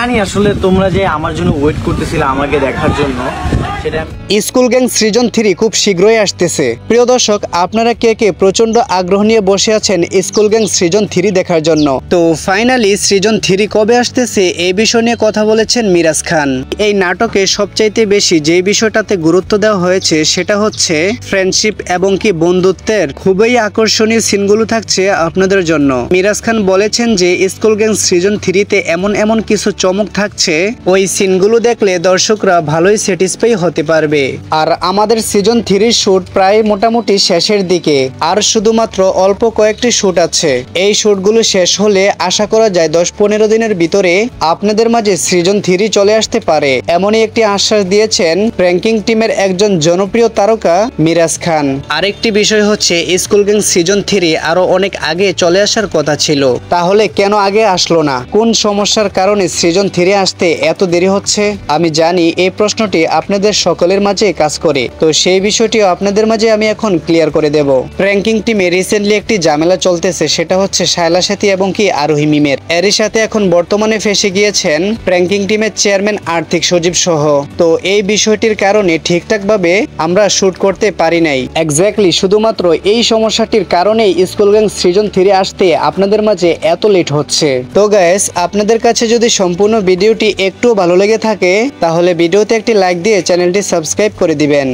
জানি আসলে তোমরা যে আমার জন্য ওয়েট করতেছিলে আমাকে দেখার জন্য সেটা স্কুল গ্যাং সিজন 3 খুব শীঘ্রই আসতেছে। প্রিয় দর্শক, আপনারা কে কে প্রচন্ড আগ্রহ নিয়ে বসে আছেন স্কুল গ্যাং সিজন 3 দেখার জন্য? তো ফাইনালি সিজন 3 কবে আসতেছে এই বিষয় নিয়ে কথা বলেছেন মিরাজ খান। এই নাটকে সবচাইতে বেশি যে বিষয়টাতে গুরুত্ব দেওয়া হয়েছে সেটা হচ্ছে ফ্রেন্ডশিপ এবং কি বন্ধুত্বের খুবই আকর্ষণীয় সিনগুলো থাকছে আপনাদের জন্য। মিরাজ খান বলেছেন যে স্কুল গ্যাং সিজন 3-তে এমন কিছু চমক থাকছে, ওই সিনগুলো দেখলে দর্শকরা ভালোই স্যাটিসফাই হতে পারবে। আর আমাদের সিজন 3-র শুট প্রায় মোটামুটি শেষের দিকে, আর শুধুমাত্র অল্প কয়েকটি শুট আছে। এই শুটগুলো শেষ হলে আশা করা যায় 10-15 দিনের ভিতরে আপনাদের মাঝে সিজন 3 চলে আসতে পারে, এমনই একটি আশ্বাস দিয়েছেন প্র্যাঙ্কিং টিমের একজন জনপ্রিয় তারকা মিরাজ খান। আরেকটি বিষয় হচ্ছে স্কুল গ্যাং সিজন 3 আরো অনেক আগে চলে আসার কথা ছিল, তাহলে কেন আগে আসলো না? কোন সমস্যার কারণে সিজন 3 আসতে এত দেরি হচ্ছে? আমি জানি এই প্রশ্নটি আপনাদের সকলের মাঝে কাজ করে, তো সেই বিষয়টিও আপনাদের মাঝে আমি এখন ক্লিয়ার করে দেব। প্র্যাঙ্কিং টিমে রিসেন্টলি একটি ঝামেলা চলতেছে, সেটা হচ্ছে শায়লা সাথী এবং কি আরোহী মিমের। এরই সাথে এখন বর্তমানে ফেসে গিয়েছেন প্র্যাঙ্কিং টিমের চেয়ারম্যান আর্থিক সজীব সহ। তো এই বিষয়টির কারণে ঠিকঠাক ভাবে আমরা শুট করতে পারি নাই। এক্স্যাক্টলি শুধুমাত্র এই সমস্যাটির কারণেই স্কুল গ্যাং সিজন 3 আসতে আপনাদের মাঝে এত লেট হচ্ছে। তো গাইস, আপনাদের কাছে যদি সম্পূর্ণ ভিডিওটি একটু ভালো লেগে থাকে তাহলে ভিডিওতে একটি লাইক দিয়ে চ্যানেলটি সাবস্ক্রাইব করে দিবেন।